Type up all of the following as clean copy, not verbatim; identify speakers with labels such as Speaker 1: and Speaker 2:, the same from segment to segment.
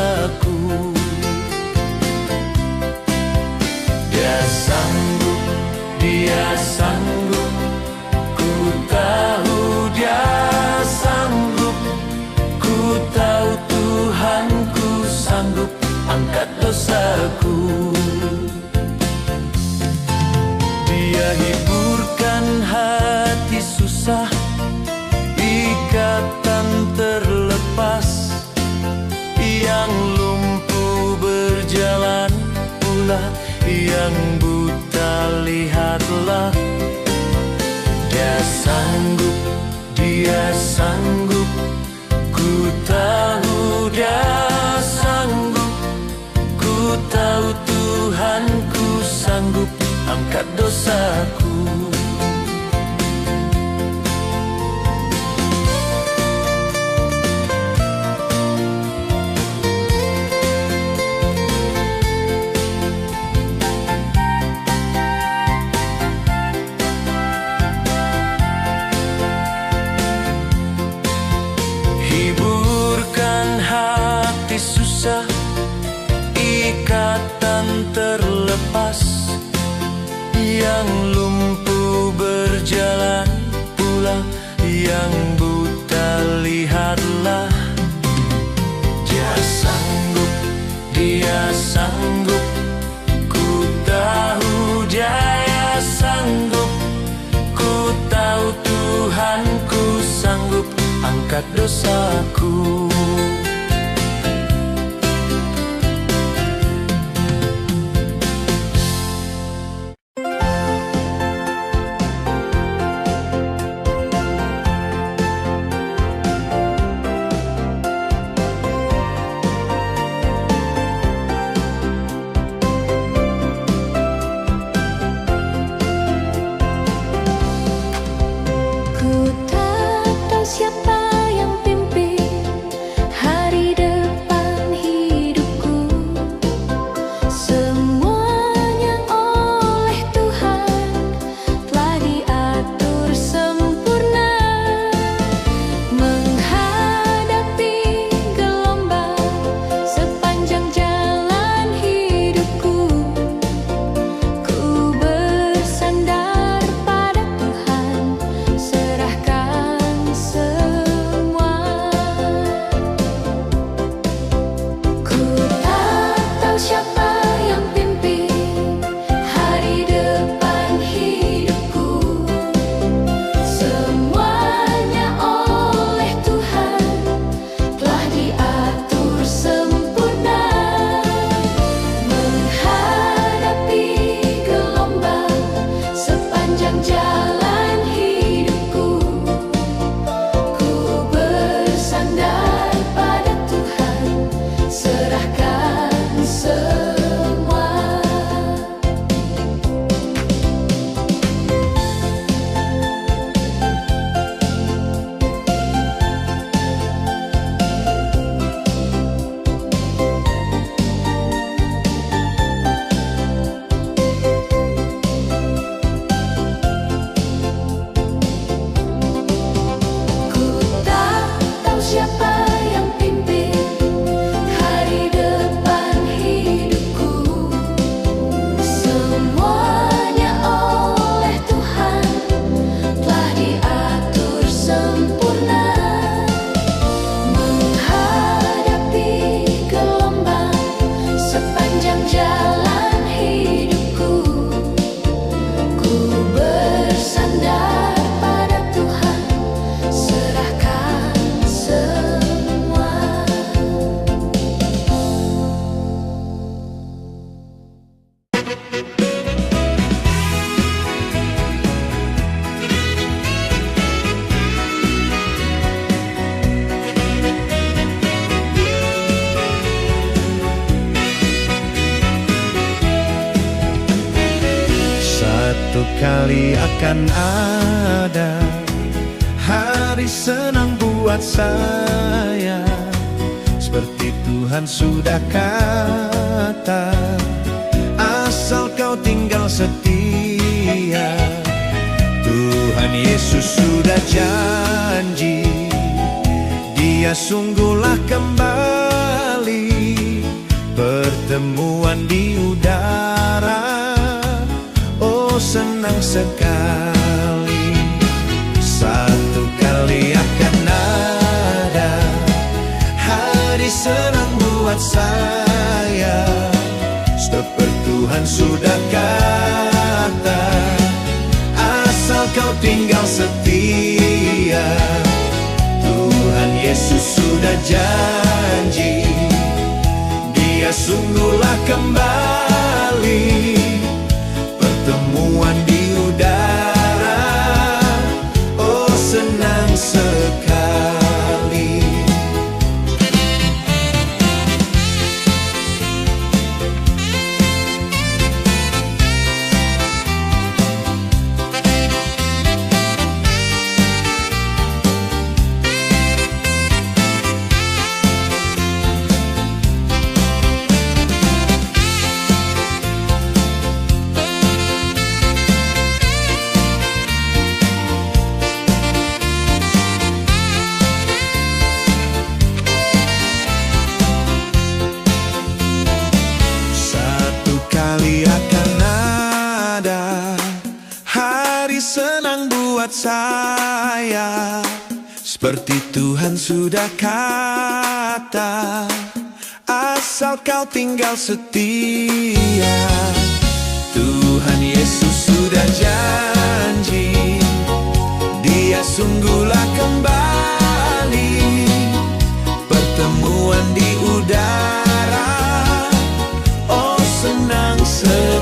Speaker 1: dosaku. Dia sanggup, Dia sanggup, ku tahu Dia sanggup, ku tahu Tuhanku sanggup angkat dosaku. Dia hiburkan hati susah, ikatan terlepas, yang lumpuh berjalan pula, yang buta lihatlah. Dia sanggup, Dia sanggup, ku tahu Dia sanggup, ku tahu Tuhanku sanggup angkat dosaku. Hiburkan hati susah, ikatan terlepas, yang lumpuh berjalan pula, yang buta lihatlah. Dia sanggup, Dia sanggup, ku tahu Dia sanggup, ku tahu Tuhanku sanggup angkat dosaku.
Speaker 2: Siapa yang pimpin hari depan hidupku? Semuanya oleh Tuhan telah diatur sempurna. Menghadapi gelombang sepanjang jalan hidupku, ku bersandar pada Tuhan, serahkan semua. Ku tak tahu siapa yang pimpin hari depan hidupku. Semuanya oleh Tuhan telah diatur sempurna. Menghadapi gelombang sepanjang jalan hidupku, ku bersandar pada Tuhan, serahkan semua. Ku tak tahu siapa yang pimpin hari depan hidupku. Semuanya oleh Tuhan telah diatur sempurna. Menghadapi gelombang sepanjang jalan hidupku, ku bersandar pada Tuhan, serahkan semua.
Speaker 1: Satu kali akan ada hari senang buat saya, seperti Tuhan sudah kata, asal kau tinggal setia. Tuhan Yesus sudah janji, Dia sungguhlah kembali pertemuan di udara. Oh, senang sekali. Satu kali akan ada hari senang buat saya, seperti Tuhan sudah kata, asal kau tinggal setia. Tuhan Yesus sudah janji, Dia sungguhlah kembali. Pertemuan di udara, oh senang sekali. Senang buat saya, seperti Tuhan sudah kata, asal kau tinggal setia. Tuhan Yesus sudah janji, Dia sungguhlah kembali. Pertemuan di udara, oh senang sekali.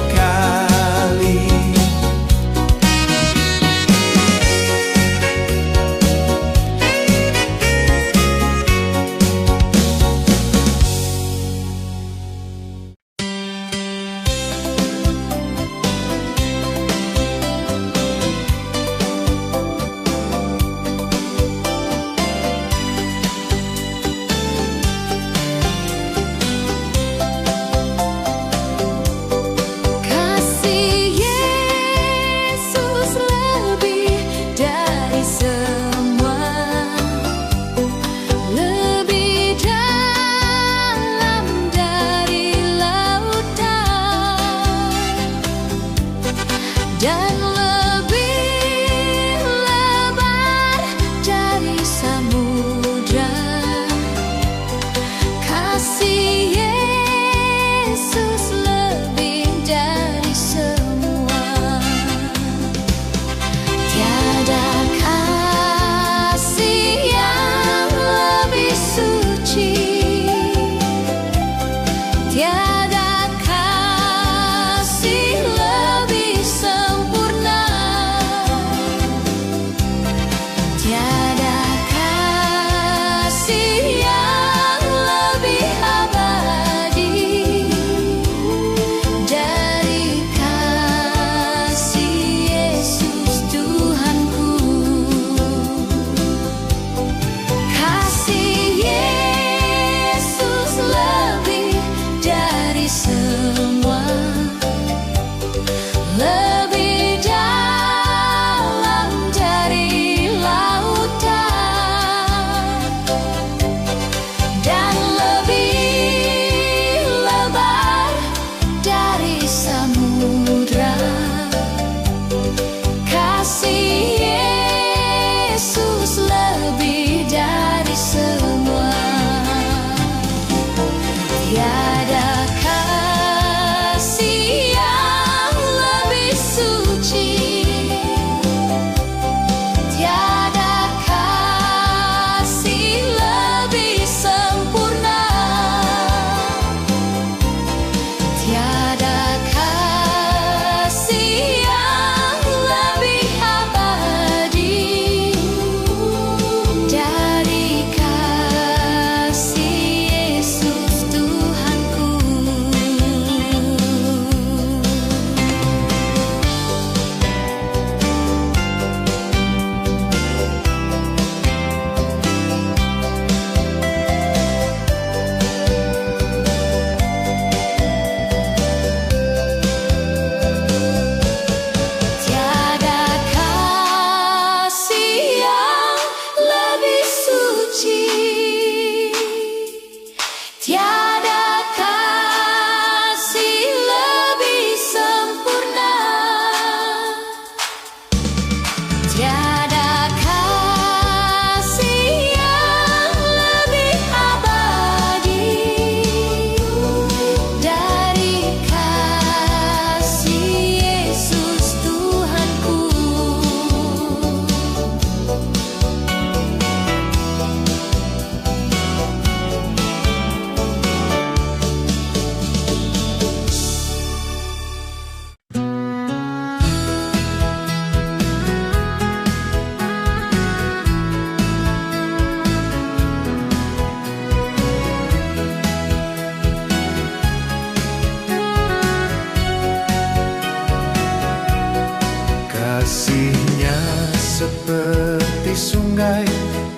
Speaker 1: sungai,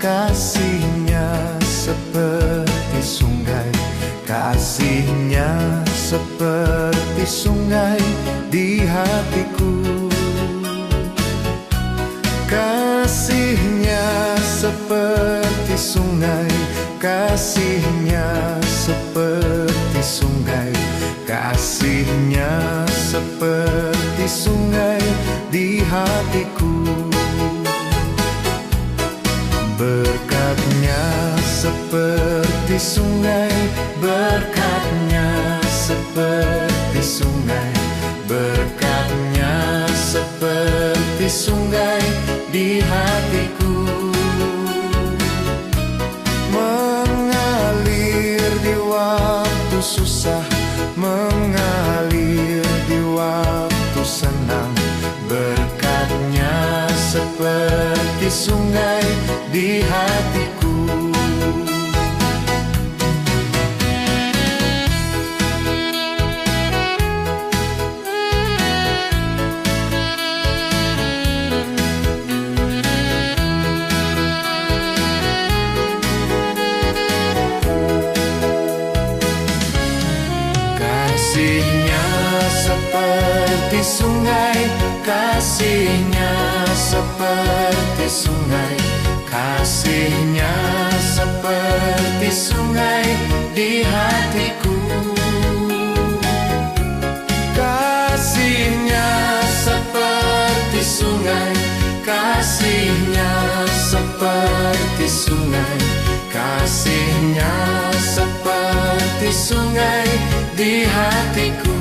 Speaker 1: kasihnya seperti sungai, kasihnya seperti sungai di hatiku. Kasihnya seperti sungai, kasihnya seperti sungai, kasihnya seperti sungai di hatiku. Berkatnya seperti sungai, berkatnya seperti sungai, berkatnya seperti sungai di hatiku. Mengalir di waktu susah, mengalir di waktu senang, berkatnya seperti sungai di hatiku. Kasihnya seperti sungai, kasihnya seperti sungai, kasihnya seperti sungai di hatiku. Kasihnya seperti sungai, kasihnya seperti sungai, kasihnya seperti sungai di hatiku.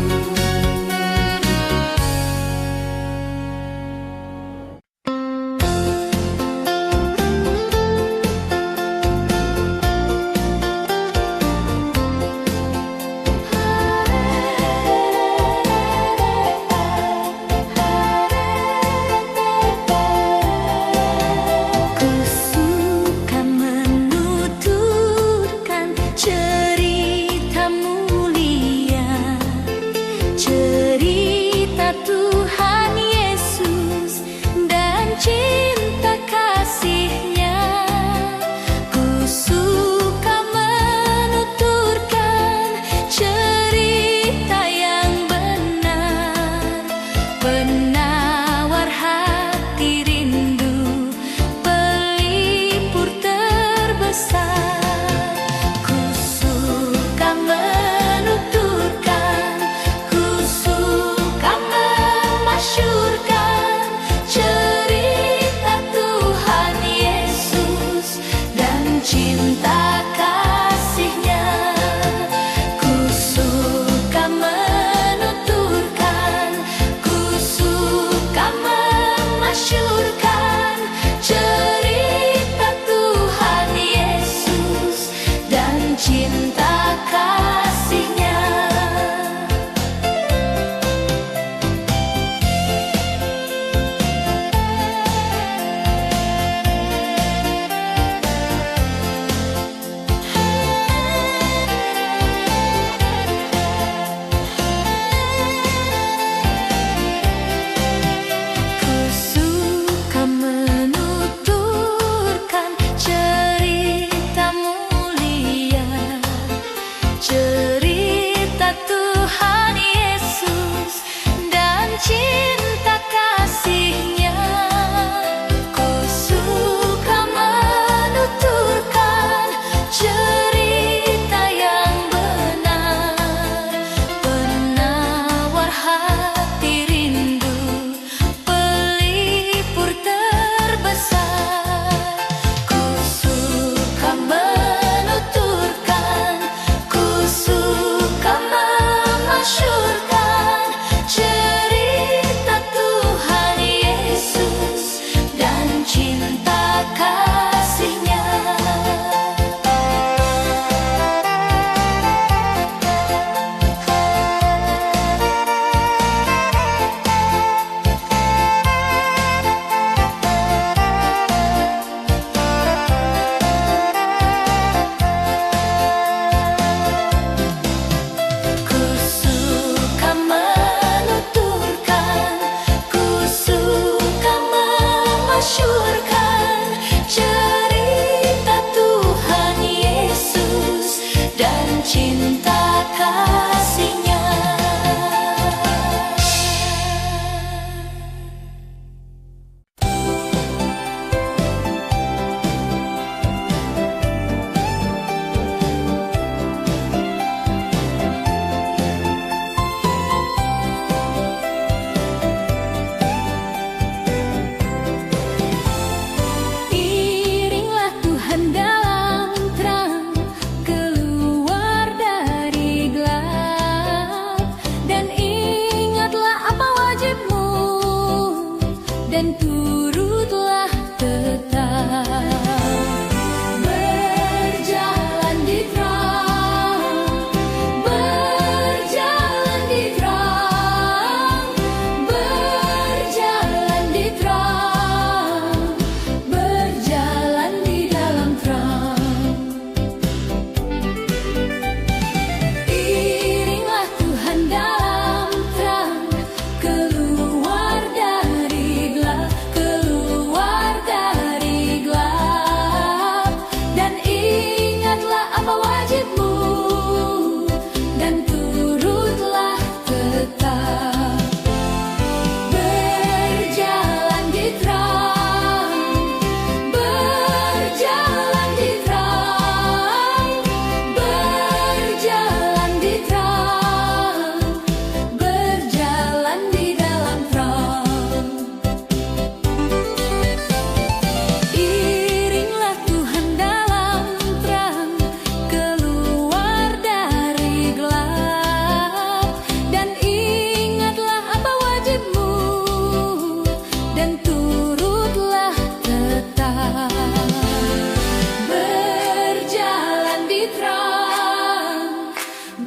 Speaker 2: Ku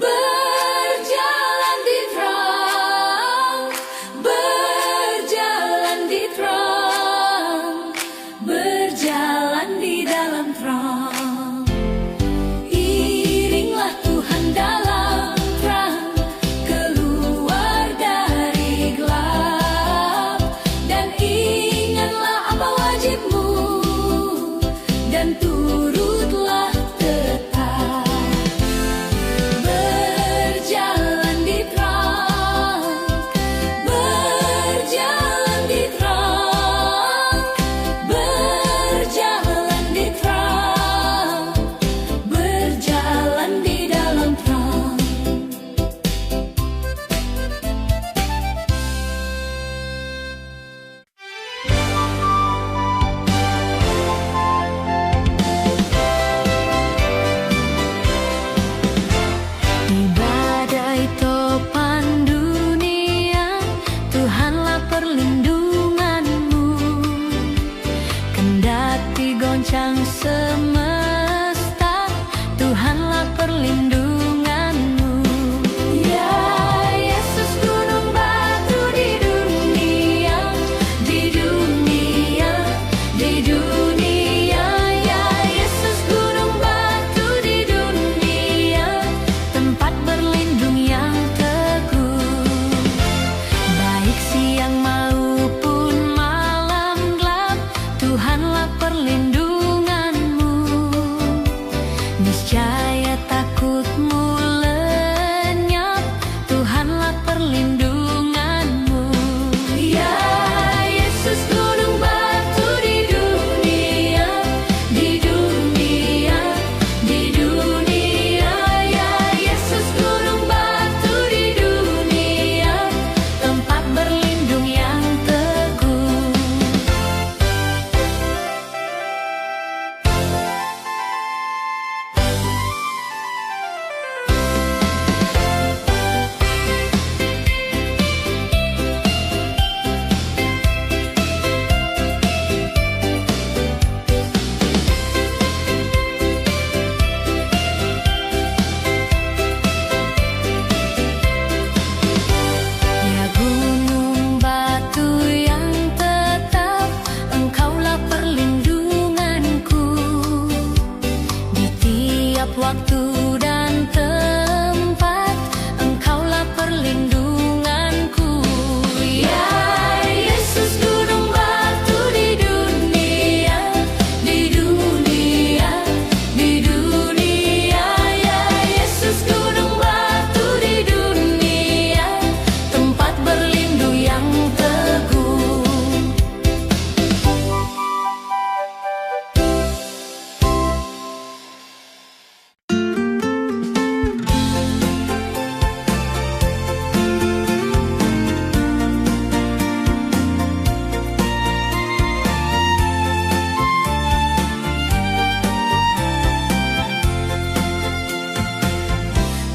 Speaker 2: Berjalan di terang, berjalan di terang, berjalan di dalam terang. Iringlah Tuhan dalam terang, keluar dari gelap, dan ingatlah apa wajibmu, dan turutlah tetap. Berjalan di terang, berjalan di terang, berjalan di terang, berjalan di dalam terang. Di badai topan dunia, Tuhanlah perlindunganmu. Kendati goncang semesta, Tuhanlah perlindunganmu. Ya Yesus, gunung batu di dunia, di dunia, di dunia. Ya Yesus, gunung batu di dunia, tempat berlindung yang teguh. Baik siang maupun malam gelap, Tuhanlah perlindunganmu. Niscaya takutmu lenyap, Tuhanlah perlindunganmu. Ya Yesus, gunung batu di dunia, di dunia, di dunia. Ya Yesus, gunung batu di dunia, tempat berlindung yang teguh. Ya gunung batu yang tetap, Engkaulah perlindunganku. Di tiap waktu dan tempat, Engkaulah perlindunganku. Ya Yesus, gunung batu di dunia, di dunia, di dunia. Ya Yesus, gunung batu di dunia, tempat berlindung yang teguh.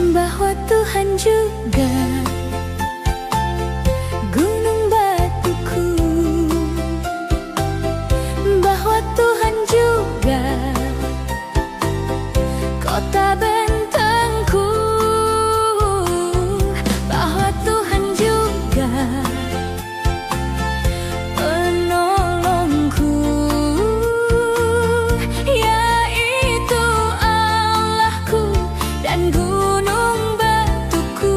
Speaker 2: Bahwa Tuhan juga gunung batuku, bahwa Tuhan juga kota bentengku, bahwa Tuhan juga penolongku, yaitu Allahku dan gunung batuku.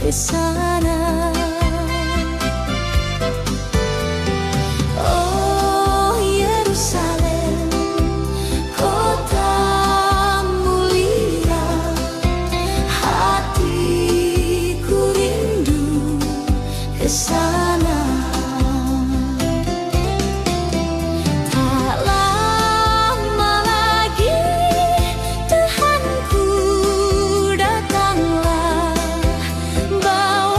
Speaker 2: ke sana. Oh Yerusalem, kota mulia, hatiku rindu ke sana. Tak lama lagi Tuhanku datanglah, bawa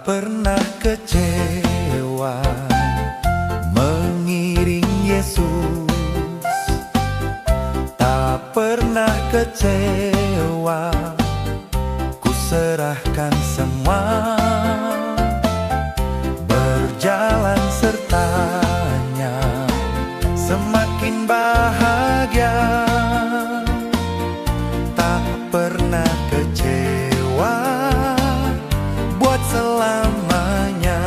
Speaker 3: pernah kecewa mengiring Yesus, tak pernah kecewa, ku serahkan semua, berjalan sertanya, semakin bahagia, tak pernah kecewa, buat selamanya.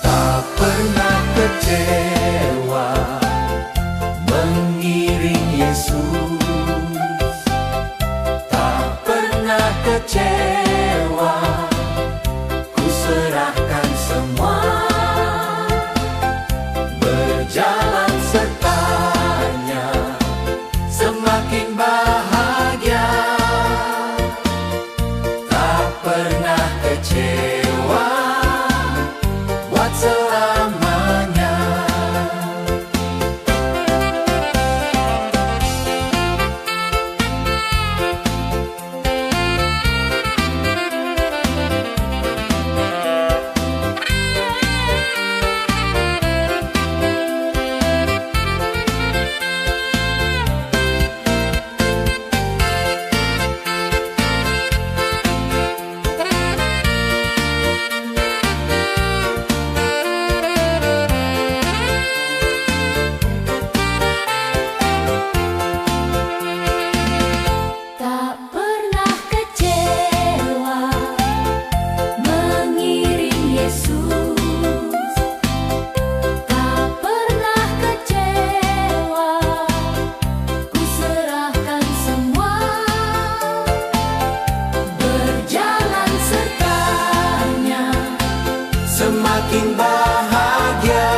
Speaker 3: Tak pernah kecewa mengiring Yesus, tak pernah kecewa, ku serahkan semua, berjalan sertanya, semakin bahagia, tak pernah kecewa, buat selamanya.
Speaker 2: Tak pernah kecewa mengiring Yesus, tak pernah kecewa, ku serahkan semua, berjalan sertanya,
Speaker 3: Semakin bahagia,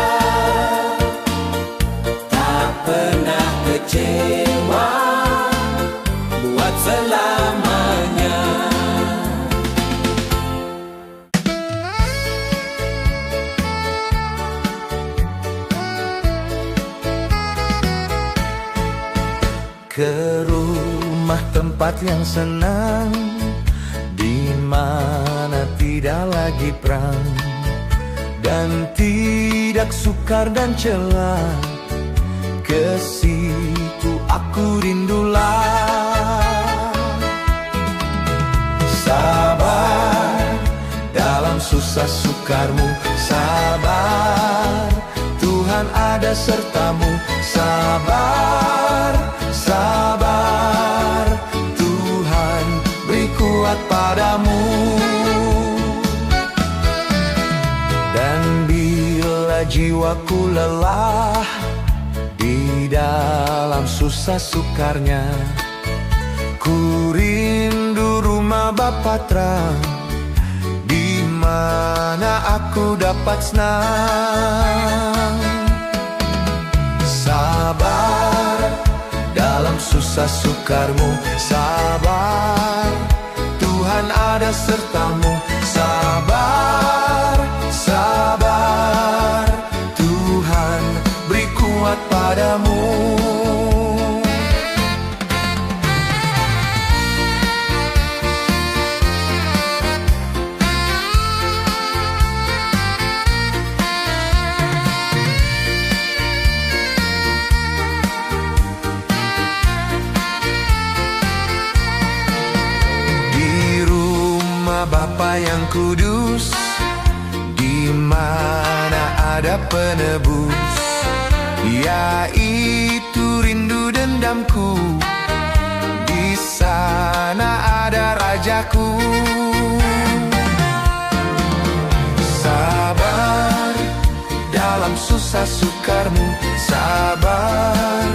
Speaker 3: tak pernah kecewa, buat selamanya. Ke rumah tempat yang senang, di mana tidak lagi perang dan tidak sukar dan celah, ke situ aku rindulah. Sabar dalam susah sukarmu, sabar, Tuhan ada sertamu. Sabar, sabar, Tuhan beri kuat padamu. Dan bila jiwaku lelah di dalam susah sukarnya, ku rindu rumah Bapa terang, di mana aku dapat senang. Sabar dalam susah sukarmu, sabar, Tuhan ada sertamu. Sabar, sabar, Tuhan beri kuat padamu. Bapa yang kudus, di mana ada penebus, yaitu rindu dendamku, di sana ada rajaku. Sabar dalam susah sukarmu, sabar,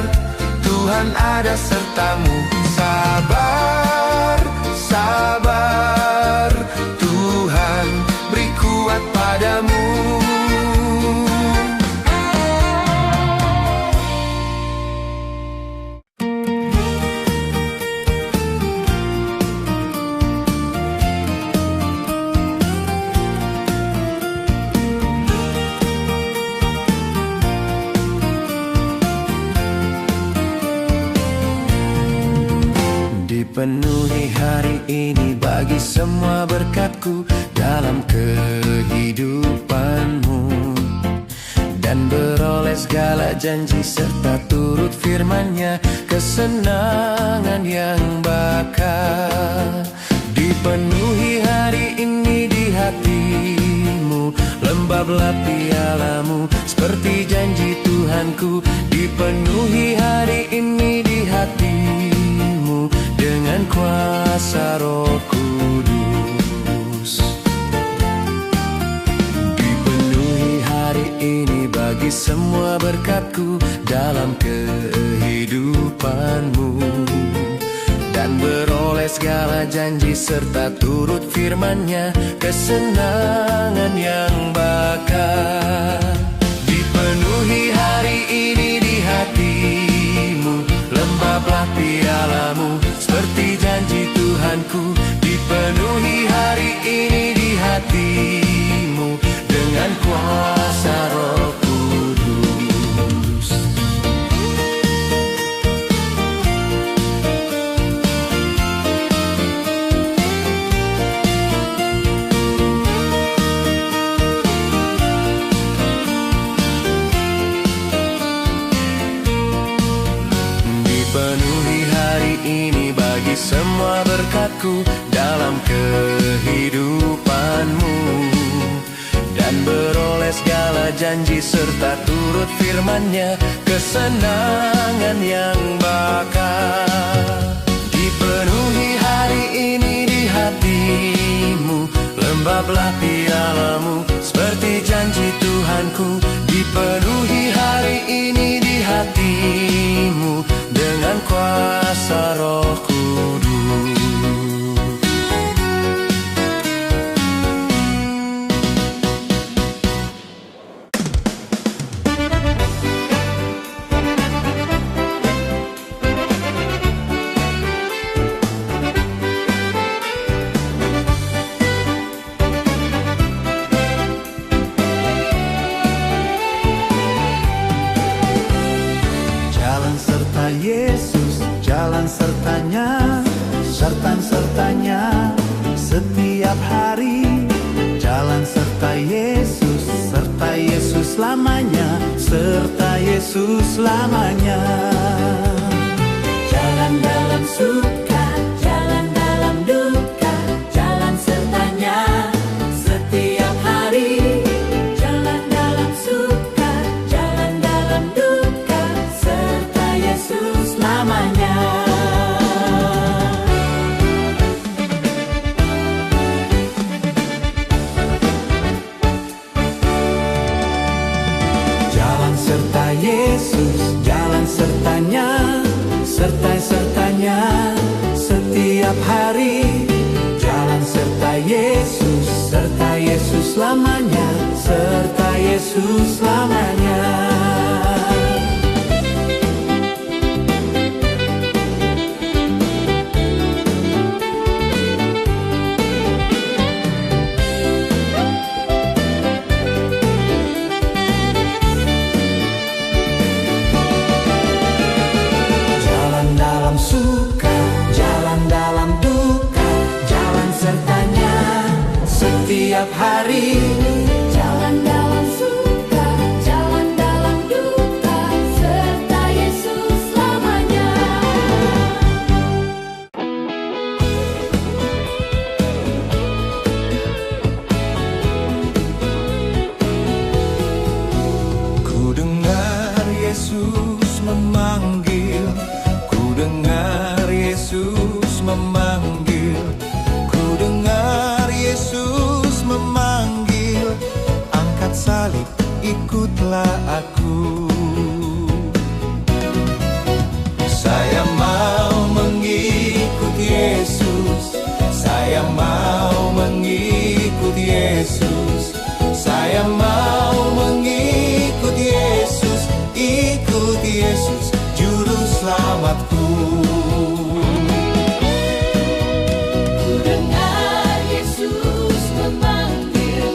Speaker 3: Tuhan ada sertamu. Sabar, sabar, Tuhan beri kuat padamu. Dipenuhi hari ini bagi semua berkat-Ku dalam kehidupanmu, dan beroleh segala janji serta turut firman-Nya, kesenangan yang bakal. Dipenuhi hari ini di hatimu, lembablah pialamu seperti janji Tuhanku. Dipenuhi hari ini di hatimu dengan kuasa Roh Kudus. Dipenuhi hari ini bagi semua berkat-Ku dalam kehidupanmu, dan beroleh segala janji serta turut firman-Nya, kesenangan yang bakal. Dipenuhi hari ini di hatimu, lembablah pialamu seperti janji Tuhanku. Dipenuhi hari ini di hatimu dengan kuasa Roh Kudus. Dipenuhi hari ini bagi semua berkat-Ku dalam kehidupanmu, dan beroleh segala janji serta turut firman-Nya, kesenangan yang bakal. Dipenuhi hari ini di hatimu, lembablah pialamu seperti janji Tuhanku. Dipenuhi hari ini di hatimu dengan kuasa Roh Kudus. Jalan sertanya, serta-sertanya setiap hari. Jalan serta Yesus lamanya, serta Yesus lamanya.
Speaker 2: Jalan dalam suka, jalan dalam duka, jalan sertanya setiap hari. Jalan dalam suka, jalan dalam duka, serta Yesus lamanya.
Speaker 3: Yesus, jalan sertanya, serta-sertanya setiap hari. Jalan serta Yesus lamanya, serta Yesus lamanya. Setiap hari,
Speaker 2: jalan dalam suka, jalan dalam duka, serta Yesus lamanya.
Speaker 3: Ku dengar Yesus memanggil, ku dengar Yesus memanggil, ku dengar Yesus memanggil, angkat salib, ikutlah aku. Saya mau mengikut Yesus, saya mau mengikut Yesus, saya mau mengikut Yesus, ikut Yesus, juru selamatku.
Speaker 2: Ku dengar Yesus memanggil,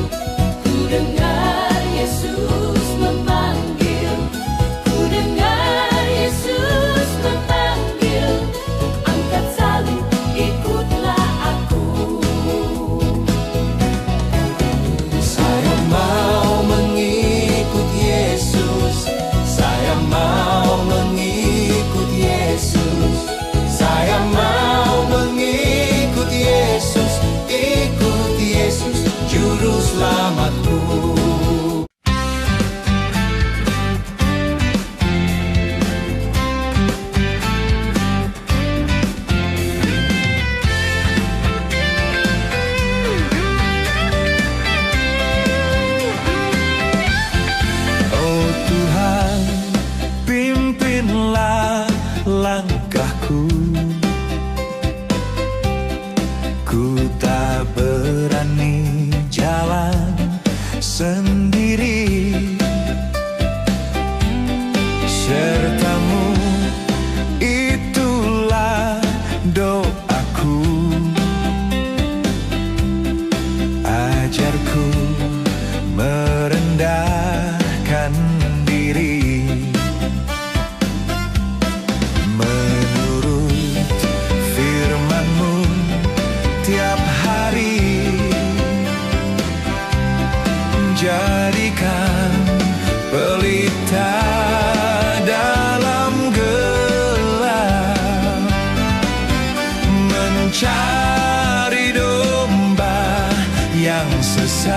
Speaker 3: mencari domba yang sesat.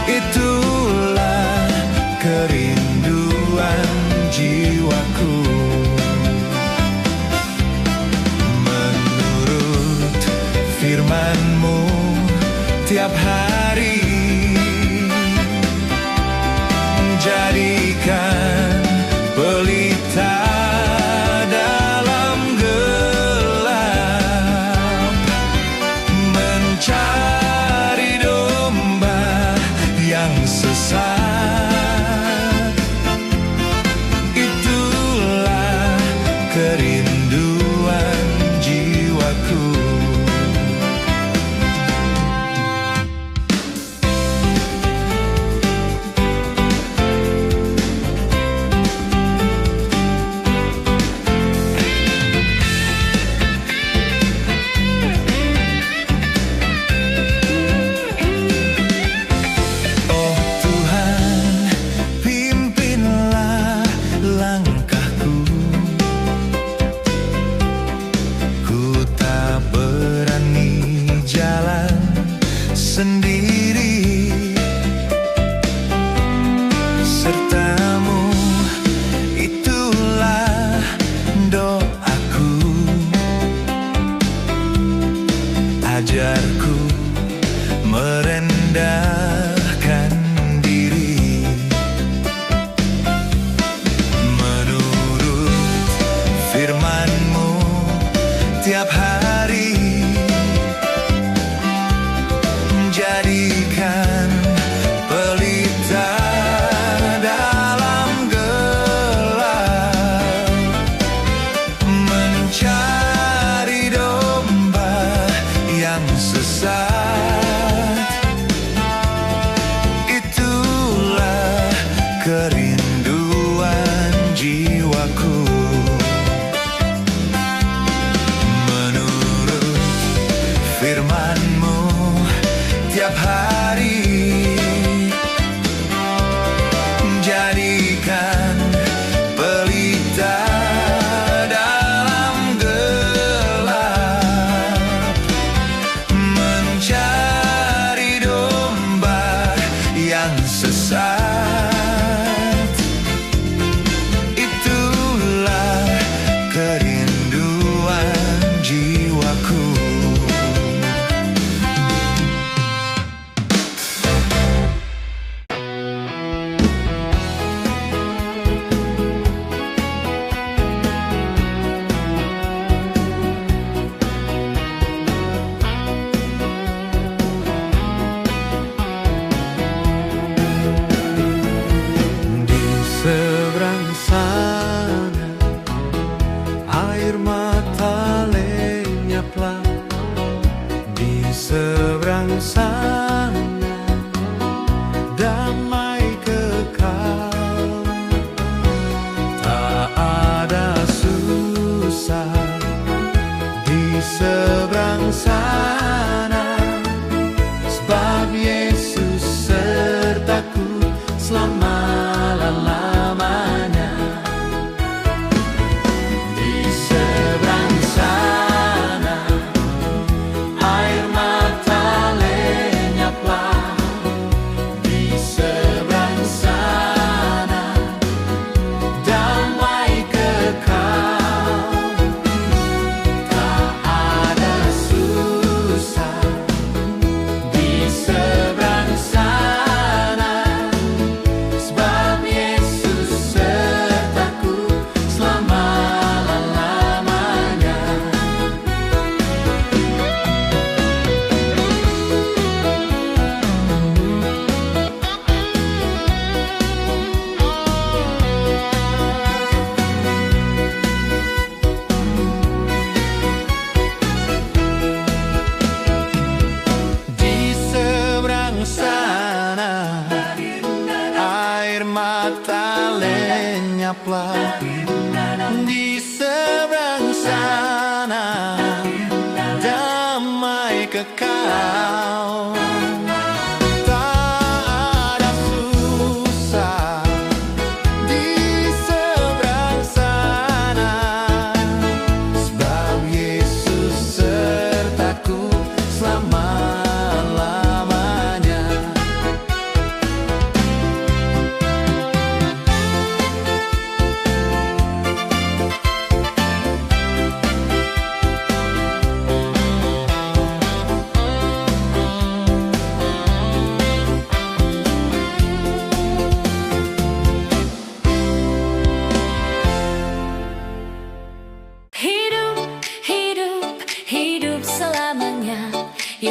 Speaker 3: Itulah kerinduan jiwaku. Menurut firman-Mu tiap hari, jadikan pelita dalam gelap, mencari domba yang sesat. Itulah kerinduan jiwaku. Sendiri, serta-Mu itulah doaku. Ajarku merendahkan diri, menurut firman-Mu tiap hari. Jadikan pelita dalam gelap, mencari domba yang sesat. Itulah kerinduan jiwaku. Menurut firman-Mu tiap hari, jadikan pelita dalam gelap, mencari domba yang sesat. Itulah kerinduan jiwaku. Seberang sana air mata lenyaplah, di seberang sana damai kekal. Tak ada susah di seberang sana, sebab Yesus sertaku selama-lamanya. Di seberang sana air mata lenyaplah, di seberang sana damai kekal. Tak ada susah di seberang sana, sebab Yesus sertaku selama-lamanya. Di seberang sana air mata lenyaplah, di seberang sana damai kekal. Tak ada susah di seberang sana,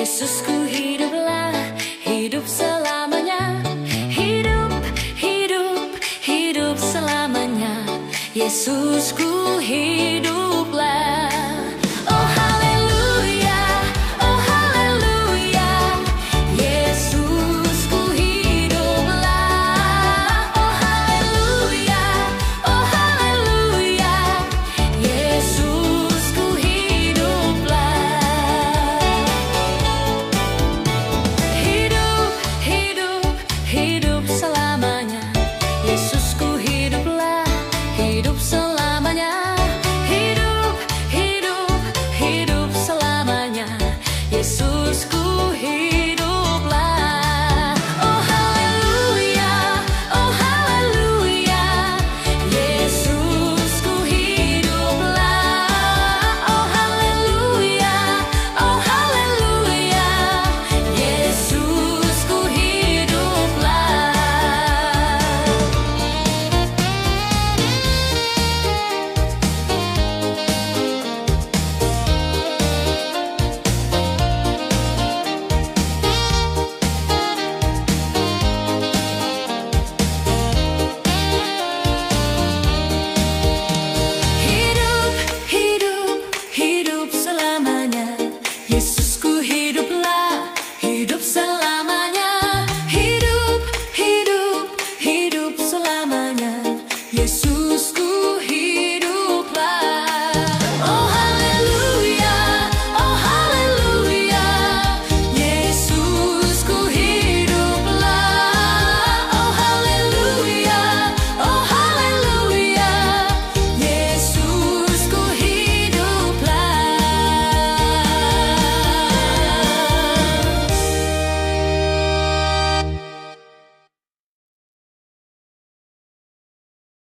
Speaker 2: Yesusku hiduplah, hidup selamanya. Hidup, hidup, hidup selamanya. Yesusku hidup.